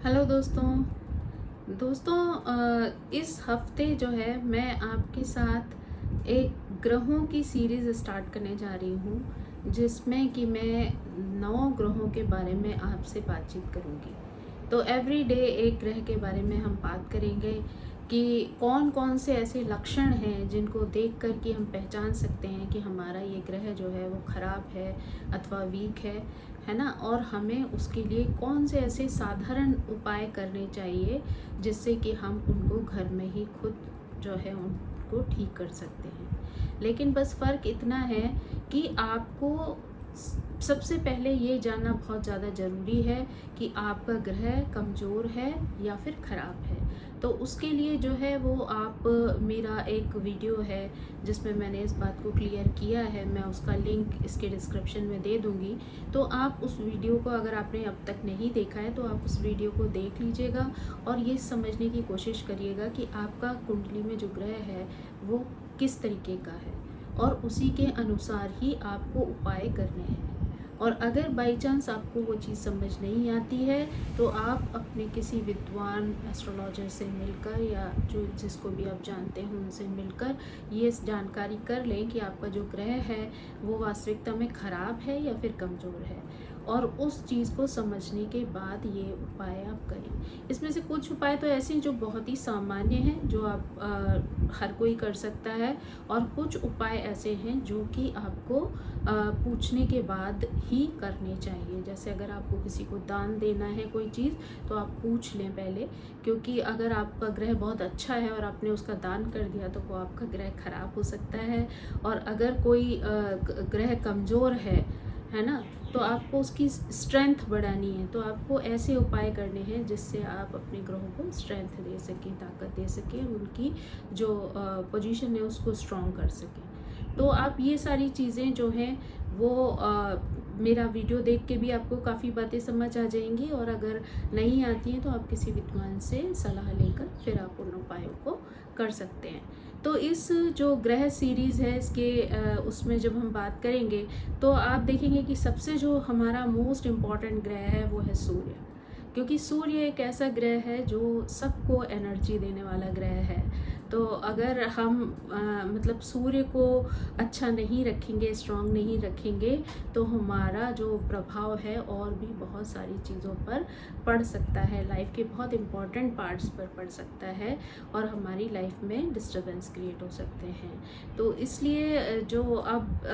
Hello दोस्तों इस हफ्ते जो है मैं आपके साथ एक ग्रहों की सीरीज़ स्टार्ट करने जा रही हूँ, जिसमें कि मैं 9 ग्रहों के बारे में आपसे बातचीत करूँगी। तो एवरी डे एक ग्रह के बारे में हम बात करेंगे कि कौन कौन से ऐसे लक्षण हैं जिनको देख कर कि हम पहचान सकते हैं कि हमारा ये ग्रह जो है वो ख़राब है अथवा वीक है ना। और हमें उसके लिए कौन से ऐसे साधारण उपाय करने चाहिए जिससे कि हम उनको घर में ही खुद जो है उनको ठीक कर सकते हैं। लेकिन बस फ़र्क इतना है कि आपको सबसे पहले ये जानना बहुत ज़्यादा ज़रूरी है कि आपका ग्रह कमज़ोर है या फिर ख़राब है। तो उसके लिए जो है वो आप मेरा एक वीडियो है जिसमें मैंने इस बात को क्लियर किया है, मैं उसका लिंक इसके डिस्क्रिप्शन में दे दूँगी। तो आप उस वीडियो को, अगर आपने अब तक नहीं देखा है तो आप उस वीडियो को देख लीजिएगा और ये समझने की कोशिश करिएगा कि आपका कुंडली में जो ग्रह है वो किस तरीके का है और उसी के अनुसार ही आपको उपाय करने हैं। और अगर बाई चांस आपको वो चीज़ समझ नहीं आती है तो आप अपने किसी विद्वान एस्ट्रोलॉजर से मिलकर या जो जिसको भी आप जानते हैं उनसे मिलकर ये जानकारी कर लें कि आपका जो ग्रह है वो वास्तविकता में ख़राब है या फिर कमज़ोर है, और उस चीज़ को समझने के बाद ये उपाय आप करें। इसमें से कुछ उपाय तो ऐसे हैं जो बहुत ही सामान्य हैं, जो आप हर कोई कर सकता है, और कुछ उपाय ऐसे हैं जो कि आपको पूछने के बाद ही करने चाहिए। जैसे अगर आपको किसी को दान देना है कोई चीज़ तो आप पूछ लें पहले, क्योंकि अगर आपका ग्रह बहुत अच्छा है और आपने उसका दान कर दिया तो वो आपका ग्रह खराब हो सकता है। और अगर कोई ग्रह कमज़ोर है ना, तो आपको उसकी स्ट्रेंथ बढ़ानी है, तो आपको ऐसे उपाय करने हैं जिससे आप अपने ग्रहों को स्ट्रेंथ दे सकें, ताकत दे सकें, उनकी जो पोजीशन है उसको स्ट्रॉन्ग कर सकें। तो आप ये सारी चीज़ें जो हैं वो मेरा वीडियो देख के भी आपको काफ़ी बातें समझ आ जाएंगी, और अगर नहीं आती हैं तो आप किसी विद्वान से सलाह लेकर फिर आप उन उपायों को कर सकते हैं। तो इस जो ग्रह सीरीज़ है इसके उसमें जब हम बात करेंगे तो आप देखेंगे कि सबसे जो हमारा मोस्ट इम्पॉर्टेंट ग्रह है वो है सूर्य, क्योंकि सूर्य एक ऐसा ग्रह है जो सबको एनर्जी देने वाला ग्रह है। तो अगर हम मतलब सूर्य को अच्छा नहीं रखेंगे, स्ट्रांग नहीं रखेंगे, तो हमारा जो प्रभाव है और भी बहुत सारी चीज़ों पर पड़ सकता है, लाइफ के बहुत इम्पॉर्टेंट पार्ट्स पर पड़ सकता है, और हमारी लाइफ में डिस्टर्बेंस क्रिएट हो सकते हैं। तो इसलिए जो अब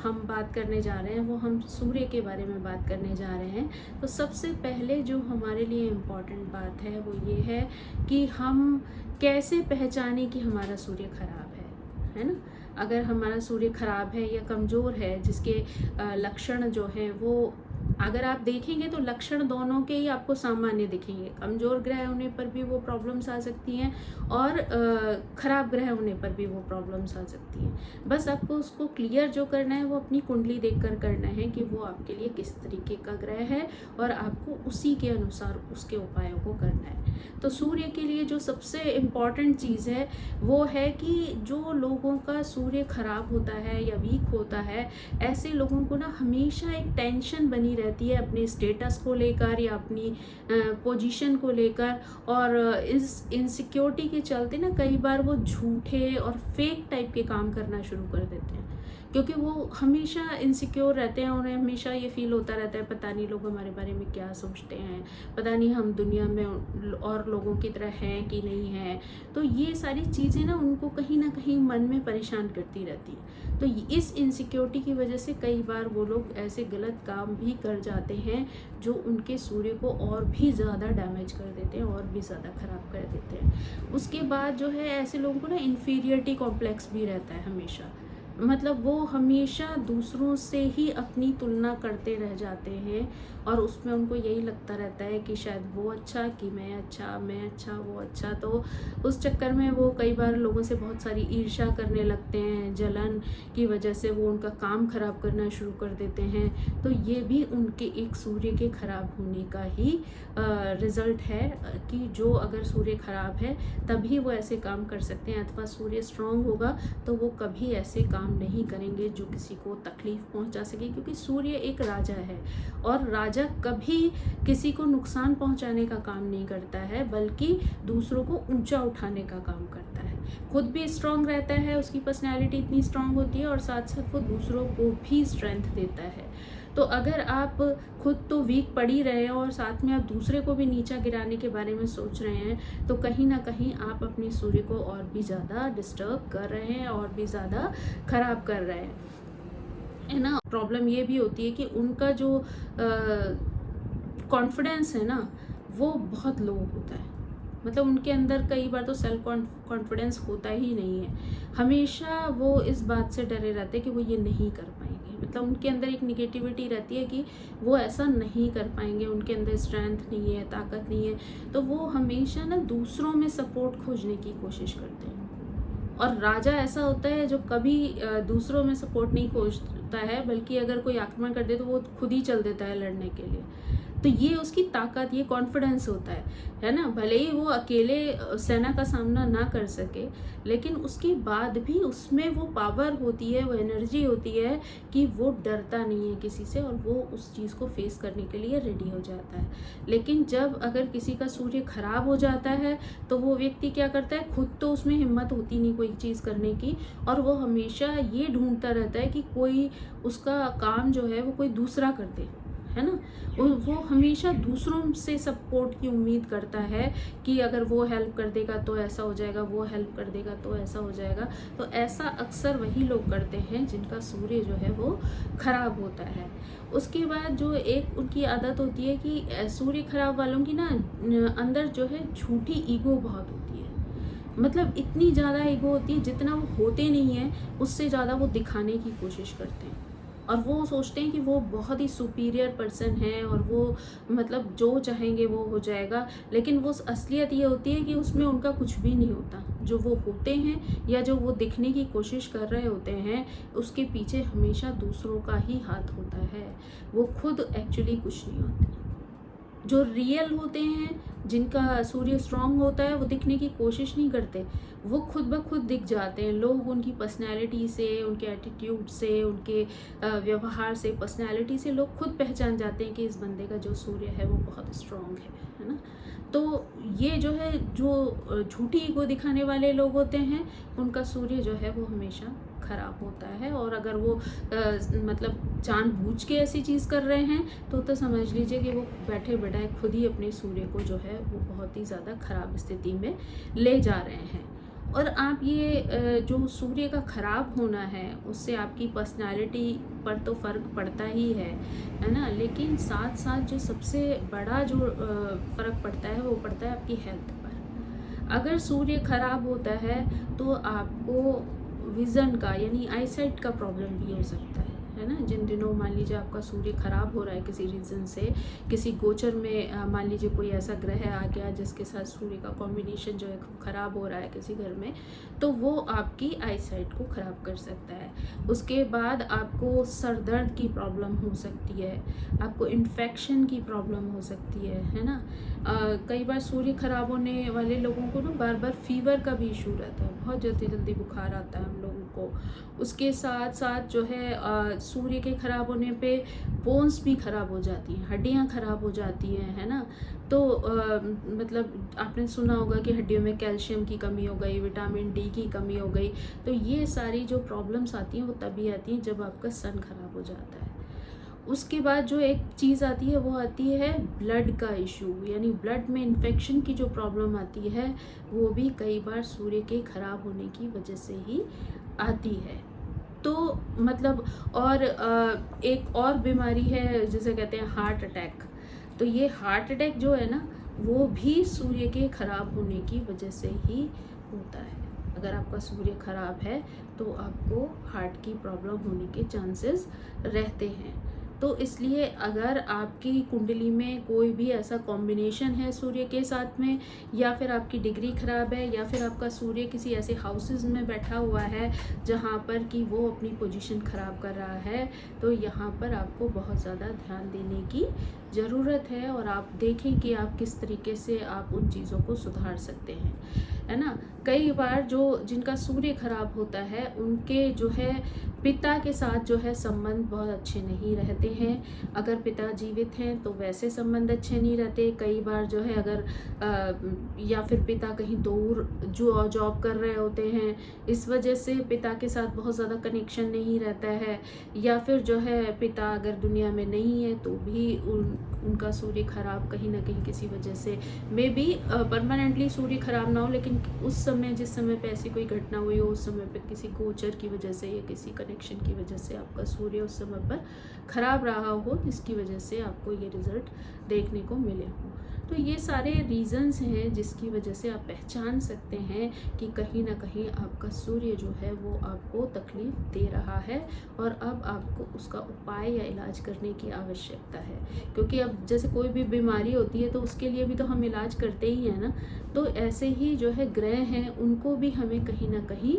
हम बात करने जा रहे हैं वो हम सूर्य के बारे में बात करने जा रहे हैं। तो सबसे पहले जो हमारे लिए इम्पॉर्टेंट बात है वो ये है कि हम कैसे पहचाने कि हमारा सूर्य खराब है ना। अगर हमारा सूर्य खराब है या कमज़ोर है, जिसके लक्षण जो हैं वो अगर आप देखेंगे तो लक्षण दोनों के ही आपको सामान्य दिखेंगे। कमज़ोर ग्रह होने पर भी वो प्रॉब्लम्स आ सकती हैं और ख़राब ग्रह होने पर भी वो प्रॉब्लम्स आ सकती हैं। बस आपको उसको क्लियर जो करना है वो अपनी कुंडली देखकर करना है कि वो आपके लिए किस तरीके का ग्रह है, और आपको उसी के अनुसार उसके उपायों को करना है। तो सूर्य के लिए जो सबसे इम्पॉर्टेंट चीज़ है वो है कि जो लोगों का सूर्य खराब होता है या वीक होता है, ऐसे लोगों को ना हमेशा एक टेंशन बनी रहती है अपने स्टेटस को लेकर या अपनी पोजीशन को लेकर, और इस इनसिक्योरिटी के चलते ना कई बार वो झूठे और फेक टाइप के काम करना शुरू कर देते हैं, क्योंकि वो हमेशा इनसिक्योर रहते हैं। उन्हें हमेशा ये फील होता रहता है पता नहीं लोग हमारे बारे में क्या सोचते हैं, पता नहीं हम दुनिया में और लोगों की तरह हैं कि नहीं हैं। तो ये सारी चीज़ें ना उनको कहीं ना कहीं मन में परेशान करती रहती हैं। तो इस इनसिक्योरिटी की वजह से कई बार वो लोग ऐसे गलत काम भी कर जाते हैं जो उनके सूर्य को और भी ज़्यादा डैमेज कर देते हैं और भी ज़्यादा ख़राब कर देते हैं। उसके बाद जो है ऐसे लोगों को ना इन्फीरियरिटी कॉम्प्लेक्स भी रहता है हमेशा, मतलब वो हमेशा दूसरों से ही अपनी तुलना करते रह जाते हैं, और उसमें उनको यही लगता रहता है कि शायद वो अच्छा कि मैं अच्छा वो अच्छा। तो उस चक्कर में वो कई बार लोगों से बहुत सारी ईर्ष्या करने लगते हैं, जलन की वजह से वो उनका काम खराब करना शुरू कर देते हैं। तो ये भी उनके एक सूर्य के खराब होने का ही रिज़ल्ट है कि जो अगर सूर्य खराब है तभी वो ऐसे काम कर सकते हैं, अथवा सूर्य स्ट्रांग होगा तो वो कभी ऐसे काम काम नहीं करेंगे जो किसी को तकलीफ़ पहुंचा सके, क्योंकि सूर्य एक राजा है और राजा कभी किसी को नुकसान पहुंचाने का काम नहीं करता है, बल्कि दूसरों को ऊंचा उठाने का काम करता है। खुद भी स्ट्रांग रहता है, उसकी पर्सनैलिटी इतनी स्ट्रांग होती है और साथ साथ वो दूसरों को भी स्ट्रेंथ देता है। तो अगर आप खुद तो वीक पड़ ही रहे हैं और साथ में आप दूसरे को भी नीचा गिराने के बारे में सोच रहे हैं, तो कहीं ना कहीं आप अपने सूर्य को और भी ज़्यादा डिस्टर्ब कर रहे हैं और भी ज़्यादा ख़राब कर रहे हैं, है ना। प्रॉब्लम ये भी होती है कि उनका जो कॉन्फिडेंस है ना, वो बहुत लो होता है। मतलब उनके अंदर कई बार तो सेल्फ कॉन्फिडेंस होता ही नहीं है। हमेशा वो इस बात से डरे रहते हैं कि वो ये नहीं कर पाएंगे। मतलब उनके अंदर एक निगेटिविटी रहती है कि वो ऐसा नहीं कर पाएंगे, उनके अंदर स्ट्रेंथ नहीं है, ताकत नहीं है। तो वो हमेशा ना दूसरों में सपोर्ट खोजने की कोशिश करते हैं। और राजा ऐसा होता है जो कभी दूसरों में सपोर्ट नहीं खोजता है, बल्कि अगर कोई आक्रमण कर दे तो वो खुद ही चल देता है लड़ने के लिए। तो ये उसकी ताकत, ये कॉन्फिडेंस होता है ना। भले ही वो अकेले सेना का सामना ना कर सके, लेकिन उसके बाद भी उसमें वो पावर होती है, वो एनर्जी होती है कि वो डरता नहीं है किसी से और वो उस चीज़ को फेस करने के लिए रेडी हो जाता है। लेकिन जब अगर किसी का सूर्य खराब हो जाता है तो वो व्यक्ति क्या करता है, खुद तो उसमें हिम्मत होती नहीं कोई चीज़ करने की, और वो हमेशा ये ढूंढता रहता है कि कोई उसका काम जो है वो कोई दूसरा कर दे, है ना। वो हमेशा दूसरों से सपोर्ट की उम्मीद करता है कि अगर वो हेल्प कर देगा तो ऐसा हो जाएगा, वो हेल्प कर देगा तो ऐसा हो जाएगा। तो ऐसा अक्सर वही लोग करते हैं जिनका सूर्य जो है वो खराब होता है। उसके बाद जो एक उनकी आदत होती है कि सूर्य खराब वालों की ना अंदर जो है झूठी ईगो बहुत होती है। मतलब इतनी ज़्यादा ईगो होती है, जितना वो होते नहीं हैं उससे ज़्यादा वो दिखाने की कोशिश करते हैं। और वो सोचते हैं कि वो बहुत ही सुपीरियर पर्सन है और वो मतलब जो चाहेंगे वो हो जाएगा। लेकिन वो असलियत ये होती है कि उसमें उनका कुछ भी नहीं होता। जो वो होते हैं या जो वो दिखने की कोशिश कर रहे होते हैं, उसके पीछे हमेशा दूसरों का ही हाथ होता है। वो खुद एक्चुअली कुछ नहीं होते। जो रियल होते हैं, जिनका सूर्य स्ट्रांग होता है, वो दिखने की कोशिश नहीं करते, वो खुद ब खुद दिख जाते हैं। लोग उनकी पर्सनैलिटी से, उनके एटीट्यूड से, उनके व्यवहार से, पर्सनैलिटी से लोग खुद पहचान जाते हैं कि इस बंदे का जो सूर्य है वो बहुत स्ट्रांग है ना। तो ये जो है, जो झूठी ईगो दिखाने वाले लोग होते हैं, उनका सूर्य जो है वो हमेशा खराब होता है। और अगर वो मतलब जानबूझ के ऐसी चीज़ कर रहे हैं तो समझ लीजिए कि वो बैठे बैठाए खुद ही अपने सूर्य को जो है वो बहुत ही ज़्यादा खराब स्थिति में ले जा रहे हैं। और आप ये जो सूर्य का खराब होना है, उससे आपकी पर्सनालिटी पर तो फ़र्क पड़ता ही है ना। लेकिन साथ साथ जो सबसे बड़ा जो फ़र्क पड़ता है वो पड़ता है आपकी हेल्थ पर। अगर सूर्य खराब होता है तो आपको विज़न का यानी आईसाइट का प्रॉब्लम भी हो सकता है ना। जिन दिनों मान लीजिए आपका सूर्य खराब हो रहा है किसी रीज़न से, किसी गोचर में मान लीजिए कोई ऐसा ग्रह आ गया जिसके साथ सूर्य का कॉम्बिनेशन जो है खराब हो रहा है किसी घर में, तो वो आपकी आईसाइट को ख़राब कर सकता है। उसके बाद आपको सर दर्द की प्रॉब्लम हो सकती है, आपको इन्फेक्शन की प्रॉब्लम हो सकती है ना। कई बार सूर्य खराब होने वाले लोगों को ना बार बार फीवर का भी इशू रहता है, बहुत जल्दी जल्दी बुखार आता है हम लोगों को। उसके साथ साथ जो है सूर्य के खराब होने पे बोन्स भी खराब हो जाती हैं, हड्डियां खराब हो जाती हैं, है ना। तो मतलब आपने सुना होगा कि हड्डियों में कैल्शियम की कमी हो गई, विटामिन डी की कमी हो गई। तो ये सारी जो प्रॉब्लम्स आती हैं वो तभी आती हैं जब आपका सन खराब हो जाता है। उसके बाद जो एक चीज़ आती है वो आती है ब्लड का इशू, यानी ब्लड में इन्फेक्शन की जो प्रॉब्लम आती है वो भी कई बार सूर्य के खराब होने की वजह से ही आती है। तो मतलब और एक और बीमारी है जिसे कहते हैं हार्ट अटैक। तो ये हार्ट अटैक जो है ना, वो भी सूर्य के खराब होने की वजह से ही होता है। अगर आपका सूर्य खराब है तो आपको हार्ट की प्रॉब्लम होने के चांसेस रहते हैं। तो इसलिए अगर आपकी कुंडली में कोई भी ऐसा कॉम्बिनेशन है सूर्य के साथ में, या फिर आपकी डिग्री ख़राब है, या फिर आपका सूर्य किसी ऐसे हाउसेस में बैठा हुआ है जहाँ पर कि वो अपनी पोजीशन ख़राब कर रहा है, तो यहाँ पर आपको बहुत ज़्यादा ध्यान देने की ज़रूरत है, और आप देखें कि आप किस तरीके से आप उन चीज़ों को सुधार सकते हैं, है ना? कई बार जो जिनका सूर्य खराब होता है, उनके जो है पिता के साथ जो है संबंध बहुत अच्छे नहीं रहते हैं। अगर पिता जीवित हैं तो वैसे संबंध अच्छे नहीं रहते। कई बार जो है अगर या फिर पिता कहीं दूर जो जॉब कर रहे होते हैं, इस वजह से पिता के साथ बहुत ज़्यादा कनेक्शन नहीं रहता है। या फिर जो है पिता अगर दुनिया में नहीं है तो भी उनका सूर्य खराब कहीं ना कहीं किसी वजह से, मे बी परमानेंटली सूर्य खराब ना हो, लेकिन उस समय जिस समय पे ऐसी कोई घटना हुई हो, उस समय पे किसी गोचर की वजह से या किसी कनेक्शन की वजह से आपका सूर्य उस समय पर खराब रहा हो, जिसकी वजह से आपको ये रिजल्ट देखने को मिले हों। तो ये सारे रीज़न्स हैं जिसकी वजह से आप पहचान सकते हैं कि कहीं ना कहीं आपका सूर्य जो है वो आपको तकलीफ़ दे रहा है, और अब आपको उसका उपाय या इलाज करने की आवश्यकता है। क्योंकि अब जैसे कोई भी बीमारी होती है तो उसके लिए भी तो हम इलाज करते ही हैं ना। तो ऐसे ही जो है ग्रह हैं, उनको भी हमें कहीं ना कहीं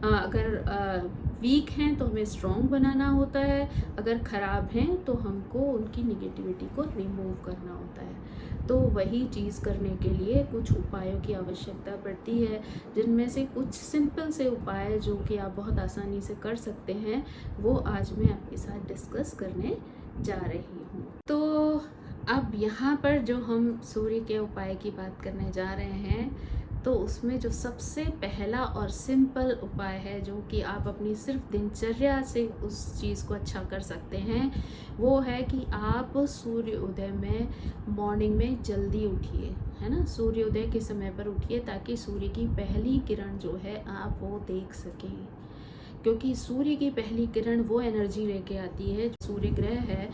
अगर वीक हैं तो हमें स्ट्रॉन्ग बनाना होता है, अगर ख़राब हैं तो हमको उनकी निगेटिविटी को रिमूव करना होता है। तो वही चीज़ करने के लिए कुछ उपायों की आवश्यकता पड़ती है, जिनमें से कुछ सिंपल से उपाय जो कि आप बहुत आसानी से कर सकते हैं, वो आज मैं आपके साथ डिस्कस करने जा रही हूँ। तो अब यहाँ पर जो हम सूर्य के उपाय की बात करने जा रहे हैं, तो उसमें जो सबसे पहला और सिंपल उपाय है जो कि आप अपनी सिर्फ दिनचर्या से उस चीज़ को अच्छा कर सकते हैं, वो है कि आप सूर्योदय में मॉर्निंग में जल्दी उठिए, है ना। सूर्योदय के समय पर उठिए ताकि सूर्य की पहली किरण जो है आप वो देख सकें, क्योंकि सूर्य की पहली किरण वो एनर्जी लेके आती है, सूर्य ग्रह है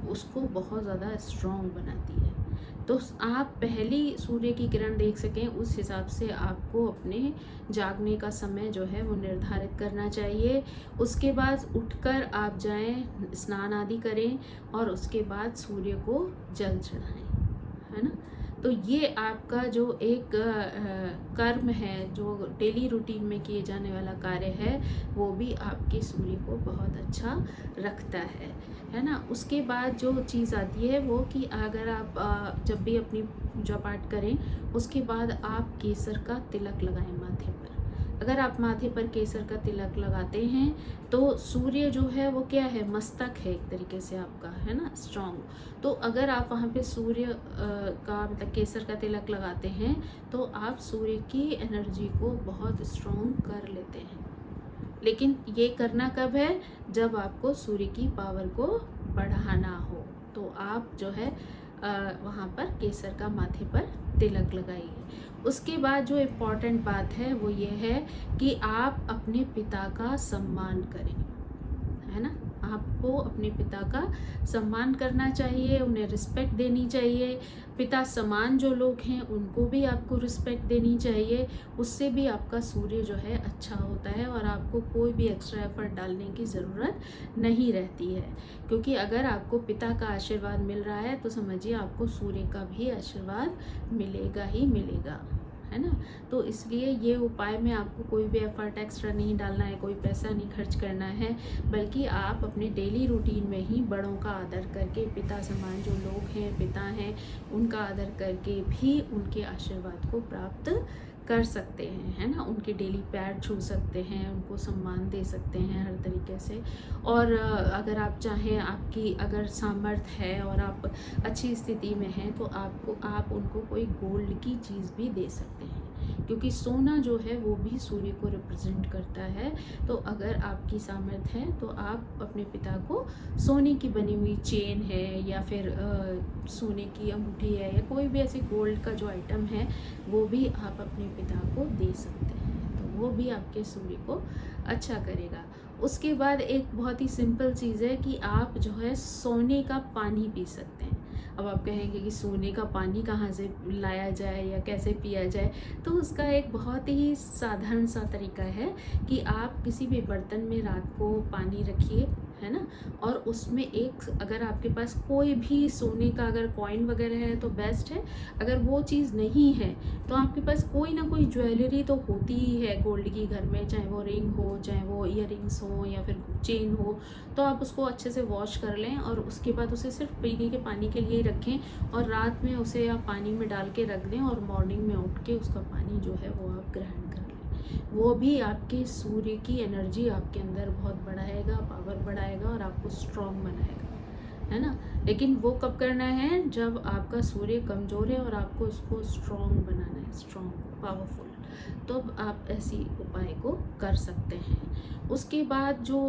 उसको बहुत ज़्यादा स्ट्रॉन्ग बनाती है। तो आप पहली सूर्य की किरण देख सकें, उस हिसाब से आपको अपने जागने का समय जो है वो निर्धारित करना चाहिए। उसके बाद उठकर आप जाएं, स्नान आदि करें, और उसके बाद सूर्य को जल चढ़ाएं, है ना। तो ये आपका जो एक कर्म है, जो डेली रूटीन में किए जाने वाला कार्य है, वो भी आपके सूर्य को बहुत अच्छा रखता है ना। उसके बाद जो चीज़ आती है वो कि अगर आप जब भी अपनी पूजा पाठ करें, उसके बाद आप केसर का तिलक लगाएं माथे पर। अगर आप माथे पर केसर का तिलक लगाते हैं तो सूर्य जो है वो क्या है, मस्तक है एक तरीके से आपका, है ना, स्ट्रॉन्ग। तो अगर आप वहाँ पे सूर्य का मतलब केसर का तिलक लगाते हैं तो आप सूर्य की एनर्जी को बहुत स्ट्रॉन्ग कर लेते हैं। लेकिन ये करना कब है, जब आपको सूर्य की पावर को बढ़ाना हो, तो आप जो है वहाँ पर केसर का माथे पर तिलक लगाइए। उसके बाद जो इम्पॉर्टेंट बात है वो ये है कि आप अपने पिता का सम्मान करें, है ना। आपको अपने पिता का सम्मान करना चाहिए, उन्हें रिस्पेक्ट देनी चाहिए। पिता समान जो लोग हैं उनको भी आपको रिस्पेक्ट देनी चाहिए। उससे भी आपका सूर्य जो है अच्छा होता है, और आपको कोई भी एक्स्ट्रा एफर्ट डालने की ज़रूरत नहीं रहती है। क्योंकि अगर आपको पिता का आशीर्वाद मिल रहा है तो समझिए आपको सूर्य का भी आशीर्वाद मिलेगा ही मिलेगा, है ना। तो इसलिए ये उपाय में आपको कोई भी एफर्ट एक्स्ट्रा नहीं डालना है, कोई पैसा नहीं खर्च करना है, बल्कि आप अपने डेली रूटीन में ही बड़ों का आदर करके, पिता समान जो लोग हैं, पिता हैं, उनका आदर करके भी उनके आशीर्वाद को प्राप्त कर सकते हैं, है ना। उनके डेली पैर छू सकते हैं, उनको सम्मान दे सकते हैं हर तरीके से। और अगर आप चाहें, आपकी अगर सामर्थ्य है और आप अच्छी स्थिति में हैं, तो आप उनको कोई गोल्ड की चीज़ भी दे सकते हैं, क्योंकि सोना जो है वो भी सूर्य को रिप्रेजेंट करता है। तो अगर आपकी सामर्थ्य है तो आप अपने पिता को सोने की बनी हुई चेन है, या फिर सोने की अंगूठी है, या कोई भी ऐसी गोल्ड का जो आइटम है वो भी आप अपने पिता को दे सकते हैं। तो वो भी आपके सूर्य को अच्छा करेगा। उसके बाद एक बहुत ही सिंपल चीज़ है कि आप जो है सोने का पानी पी सकते हैं। अब आप कहेंगे कि सोने का पानी कहाँ से लाया जाए या कैसे पिया जाए, तो उसका एक बहुत ही साधारण सा तरीका है कि आप किसी भी बर्तन में रात को पानी रखिए, है ना, और उसमें एक, अगर आपके पास कोई भी सोने का अगर कॉइन वगैरह है तो बेस्ट है। अगर वो चीज़ नहीं है तो आपके पास कोई ना कोई ज्वेलरी तो होती ही है गोल्ड की घर में, चाहे वो रिंग हो, चाहे वो हो, ईयरिंग्स हो या फिर चेन हो, तो आप उसको अच्छे से वॉश कर लें और उसके बाद उसे सिर्फ पीने के पानी के लिए ही रखें और रात में उसे आप पानी में डाल के रख दें और मॉर्निंग में उठ के उसका पानी जो है वो आप ग्रहण कर लें। वो भी आपके सूर्य की एनर्जी आपके अंदर बहुत बढ़ाएगा, पावर बढ़ाएगा और आपको स्ट्रॉन्ग बनाएगा, है ना। लेकिन वो कब करना है, जब आपका सूर्य कमज़ोर है और आपको उसको स्ट्रॉन्ग बनाना है, स्ट्रॉन्ग पावरफुल, तो आप ऐसी उपाय को कर सकते हैं। उसके बाद जो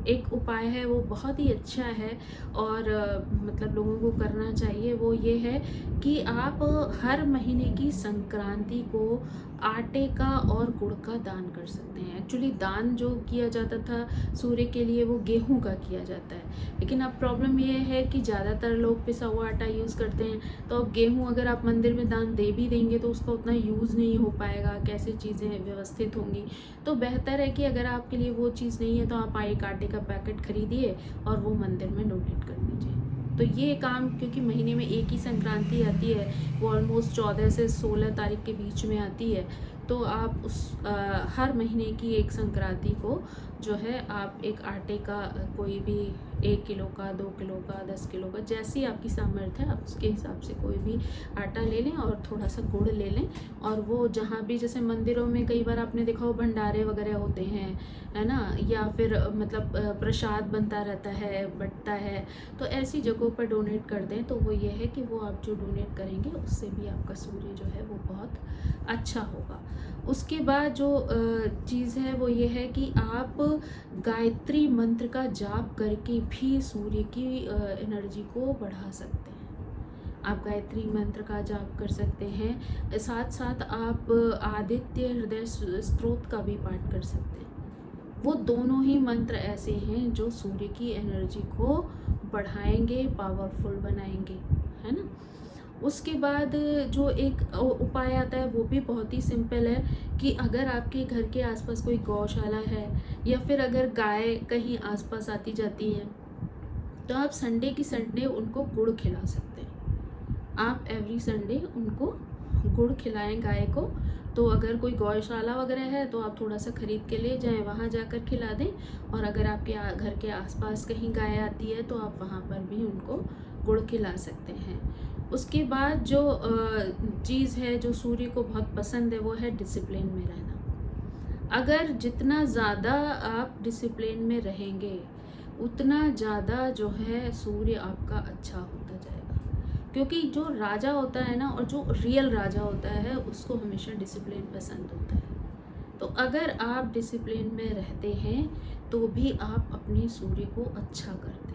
एक उपाय है वो बहुत ही अच्छा है और मतलब लोगों को करना चाहिए, वो ये है कि आप हर महीने की संक्रांति को आटे का और गुड़ का दान कर सकते हैं। एक्चुअली दान जो किया जाता था सूर्य के लिए वो गेहूं का किया जाता है, लेकिन अब प्रॉब्लम ये है कि ज़्यादातर लोग पिसा हुआ आटा यूज़ करते हैं, तो अब गेहूं अगर आप मंदिर में दान दे भी देंगे तो उसका उतना यूज़ नहीं हो पाएगा, कैसे चीज़ें व्यवस्थित होंगी। तो बेहतर है कि अगर आपके लिए वो चीज़ नहीं है तो आप एक आटे का पैकेट खरीदिए और वो मंदिर में डोनेट कर दीजिए। तो ये काम, क्योंकि महीने में एक ही संक्रांति आती है, वो ऑलमोस्ट 14 से 16 तारीख के बीच में आती है, तो आप उस हर महीने की एक संक्रांति को जो है आप एक आटे का कोई भी 1 किलो का, 2 किलो का, 10 किलो का, जैसी आपकी सामर्थ्य है आप उसके हिसाब से कोई भी आटा ले लें और थोड़ा सा गुड़ ले लें। और वो जहाँ भी, जैसे मंदिरों में कई बार आपने देखा हो भंडारे वगैरह होते हैं, है ना, या फिर मतलब प्रसाद बनता रहता है, बंटता है, तो ऐसी जगहों पर डोनेट कर दें। तो वो ये है कि वो आप जो डोनेट करेंगे उससे भी आपका सूर्य जो है वो बहुत अच्छा होगा। उसके बाद जो चीज़ है वो ये है कि आप गायत्री मंत्र का जाप करके भी सूर्य की एनर्जी को बढ़ा सकते हैं। आप गायत्री मंत्र का जाप कर सकते हैं, साथ साथ आप आदित्य हृदय स्तोत्र का भी पाठ कर सकते हैं। वो दोनों ही मंत्र ऐसे हैं जो सूर्य की एनर्जी को बढ़ाएंगे, पावरफुल बनाएंगे, है ना। उसके बाद जो एक उपाय आता है वो भी बहुत ही सिंपल है कि अगर आपके घर के आसपास कोई गौशाला है या फिर अगर गाय कहीं आसपास आती जाती है, तो आप संडे की संडे उनको गुड़ खिला सकते हैं। आप एवरी संडे उनको गुड़ खिलाएं गाय को। तो अगर कोई गौशाला वगैरह है तो आप थोड़ा सा ख़रीद के ले जाएं, वहाँ जाकर खिला दें। और अगर आपके घर के आसपास कहीं गाय आती है तो आप वहाँ पर भी उनको गुड़ खिला सकते हैं। उसके बाद जो चीज़ है जो सूर्य को बहुत पसंद है वो है डिसिप्लिन में रहना। अगर जितना ज़्यादा आप डिसिप्लिन में रहेंगे उतना ज़्यादा जो है सूर्य आपका अच्छा होता जाएगा, क्योंकि जो राजा होता है ना, और जो रियल राजा होता है उसको हमेशा डिसिप्लिन पसंद होता है। तो अगर आप डिसिप्लिन में रहते हैं तो भी आप अपने सूर्य को अच्छा करते हैं।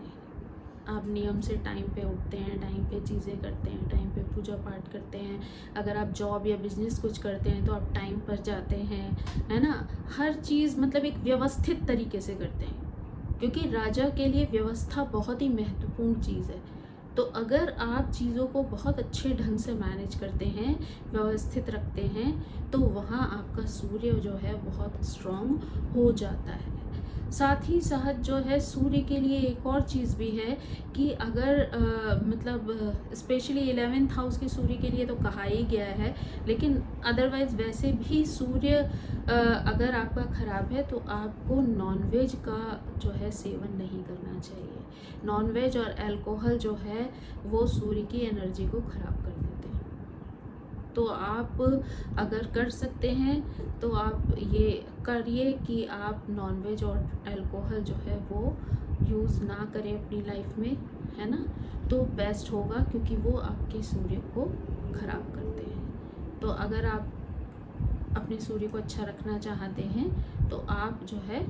आप नियम से टाइम पे उठते हैं, टाइम पे चीज़ें करते हैं, टाइम पे पूजा पाठ करते हैं। अगर आप जॉब या बिजनेस कुछ करते हैं तो आप टाइम पर जाते हैं, है ना। हर चीज़ मतलब एक व्यवस्थित तरीके से करते हैं, क्योंकि राजा के लिए व्यवस्था बहुत ही महत्वपूर्ण चीज़ है। तो अगर आप चीज़ों को बहुत अच्छे ढंग से मैनेज करते हैं, व्यवस्थित रखते हैं, तो वहाँ आपका सूर्य जो है बहुत स्ट्रॉन्ग हो जाता है। साथ ही साथ जो है सूर्य के लिए एक और चीज़ भी है कि अगर मतलब स्पेशली 11th हाउस के सूर्य के लिए तो कहा ही गया है, लेकिन अदरवाइज़ वैसे भी सूर्य अगर आपका ख़राब है तो आपको नॉनवेज का जो है सेवन नहीं करना चाहिए। नॉनवेज और अल्कोहल जो है वो सूर्य की एनर्जी को ख़राब कर देते हैं। तो आप अगर कर सकते हैं तो आप ये करिए कि आप नॉनवेज और अल्कोहल जो है वो यूज़ ना करें अपनी लाइफ में, है ना। तो बेस्ट होगा, क्योंकि वो आपके सूर्य को ख़राब करते हैं। तो अगर आप अपने सूर्य को अच्छा रखना चाहते हैं तो आप जो है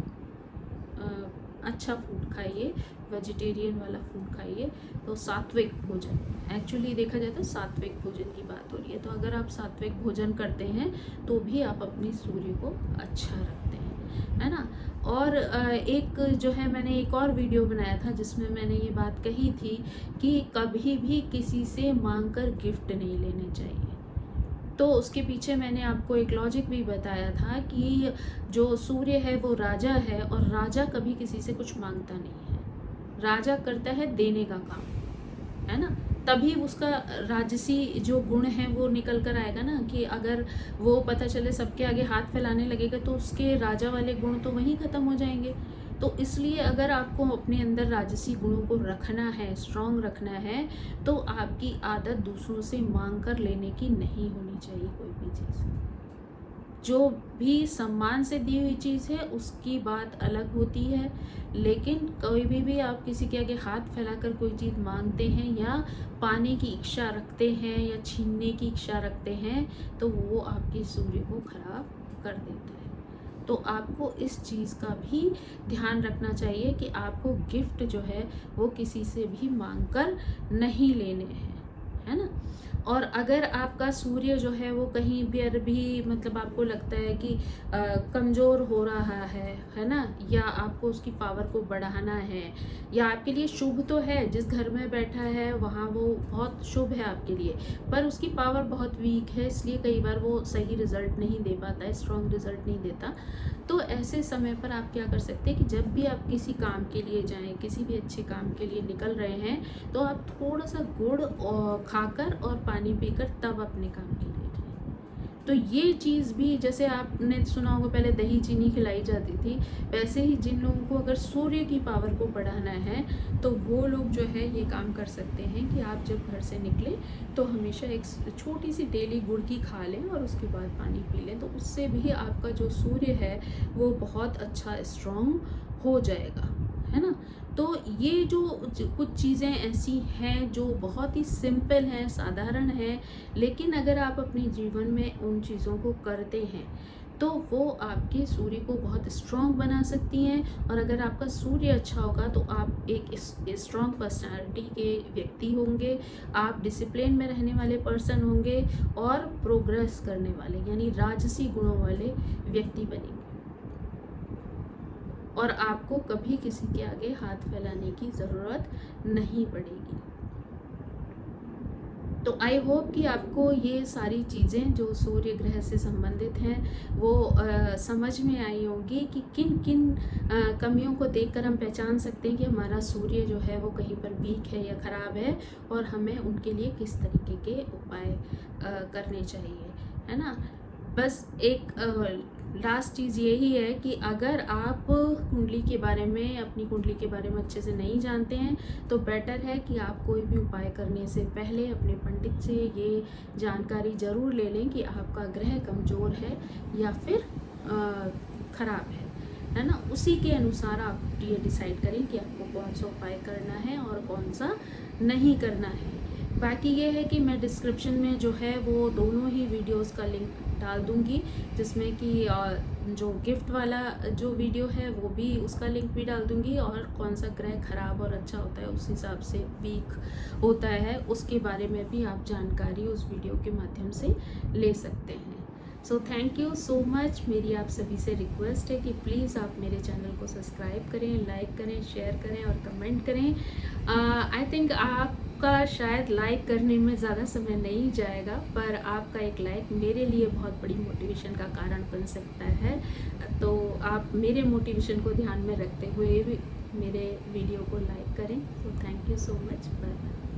अच्छा फूड खाइए, वेजिटेरियन वाला फूड खाइए। तो सात्विक भोजन, एक्चुअली देखा जाए तो सात्विक भोजन की बात हो रही है। तो अगर आप सात्विक भोजन करते हैं तो भी आप अपने सूर्य को अच्छा रखते हैं, है ना। और एक जो है मैंने एक और वीडियो बनाया था जिसमें मैंने ये बात कही थी कि कभी भी किसी से मांग कर गिफ्ट नहीं लेने चाहिए। तो उसके पीछे मैंने आपको एक लॉजिक भी बताया था कि जो सूर्य है वो राजा है, और राजा कभी किसी से कुछ मांगता नहीं है। राजा करता है देने का काम, है ना। तभी उसका राजसी जो गुण है वो निकल कर आएगा ना, कि अगर वो पता चले सबके आगे हाथ फैलाने लगेगा तो उसके राजा वाले गुण तो वहीं ख़त्म हो जाएंगे। तो इसलिए अगर आपको अपने अंदर राजसी गुणों को रखना है, स्ट्रॉन्ग रखना है, तो आपकी आदत दूसरों से मांग कर लेने की नहीं होनी चाहिए कोई भी चीज़। जो भी सम्मान से दी हुई चीज़ है उसकी बात अलग होती है, लेकिन कोई भी आप किसी के आगे हाथ फैलाकर कोई चीज़ मांगते हैं या पाने की इच्छा रखते हैं या छीनने की इच्छा रखते हैं, तो वो आपके सूर्य को खराब कर देता है। तो आपको इस चीज़ का भी ध्यान रखना चाहिए कि आपको गिफ्ट जो है वो किसी से भी मांग कर नहीं लेने हैं, है ना। और अगर आपका सूर्य जो है वो कहीं पर भी मतलब आपको लगता है कि कमज़ोर हो रहा है ना, या आपको उसकी पावर को बढ़ाना है, या आपके लिए शुभ तो है, जिस घर में बैठा है वहाँ वो बहुत शुभ है आपके लिए, पर उसकी पावर बहुत वीक है, इसलिए कई बार वो सही रिज़ल्ट नहीं दे पाता है, स्ट्रॉन्ग रिज़ल्ट नहीं देता। तो ऐसे समय पर आप क्या कर सकते हैं कि जब भी आप किसी काम के लिए जाएं, किसी भी अच्छे काम के लिए निकल रहे हैं, तो आप थोड़ा सा गुड़ और खाकर और पानी पीकर तब अपने काम के लिए जाएं। तो ये चीज़ भी, जैसे आपने सुना होगा पहले दही चीनी खिलाई जाती थी, वैसे ही जिन लोगों को अगर सूर्य की पावर को बढ़ाना है तो वो लोग जो है ये काम कर सकते हैं कि आप जब घर से निकले तो हमेशा एक छोटी सी डेली गुड़ की खा लें और उसके बाद पानी पी लें, तो उससे भी आपका जो सूर्य है वो बहुत अच्छा स्ट्रॉन्ग हो जाएगा, है ना। तो ये जो कुछ चीज़ें ऐसी हैं जो बहुत ही सिंपल हैं, साधारण हैं, लेकिन अगर आप अपने जीवन में उन चीज़ों को करते हैं तो वो आपके सूर्य को बहुत स्ट्रॉन्ग बना सकती हैं। और अगर आपका सूर्य अच्छा होगा तो आप एक स्ट्रॉन्ग पर्सनालिटी के व्यक्ति होंगे, आप डिसिप्लिन में रहने वाले पर्सन होंगे और प्रोग्रेस करने वाले यानी राजसी गुणों वाले व्यक्ति बनेंगे, और आपको कभी किसी के आगे हाथ फैलाने की ज़रूरत नहीं पड़ेगी। तो आई होप कि आपको ये सारी चीज़ें जो सूर्य ग्रह से संबंधित हैं वो समझ में आई होंगी कि किन किन कमियों को देखकर हम पहचान सकते हैं कि हमारा सूर्य जो है वो कहीं पर वीक है या ख़राब है, और हमें उनके लिए किस तरीके के उपाय करने चाहिए, है ना। बस एक लास्ट चीज़ यही है कि अगर आप कुंडली के बारे में, अपनी कुंडली के बारे में अच्छे से नहीं जानते हैं तो बेटर है कि आप कोई भी उपाय करने से पहले अपने पंडित से ये जानकारी ज़रूर ले लें कि आपका ग्रह कमज़ोर है या फिर ख़राब है ना। उसी के अनुसार आप ये डिसाइड करें कि आपको कौन सा उपाय करना है और कौन सा नहीं करना है। बाकी ये है कि मैं डिस्क्रिप्शन में जो है वो दोनों ही वीडियोस का लिंक डाल दूँगी, जिसमें कि जो गिफ्ट वाला जो वीडियो है वो भी, उसका लिंक भी डाल दूँगी, और कौन सा ग्रह ख़राब और अच्छा होता है उस हिसाब से वीक होता है उसके बारे में भी आप जानकारी उस वीडियो के माध्यम से ले सकते हैं। So thank you so much. मेरी आप सभी से रिक्वेस्ट है कि प्लीज़ आप मेरे चैनल को सब्सक्राइब करें, लाइक करें, शेयर करें और कमेंट करें। आई थिंक आपका शायद लाइक करने में ज़्यादा समय नहीं जाएगा, पर आपका एक लाइक मेरे लिए बहुत बड़ी मोटिवेशन का कारण बन सकता है। तो आप मेरे मोटिवेशन को ध्यान में रखते हुए भी मेरे वीडियो को लाइक करें। तो thank you so much. Bye bye.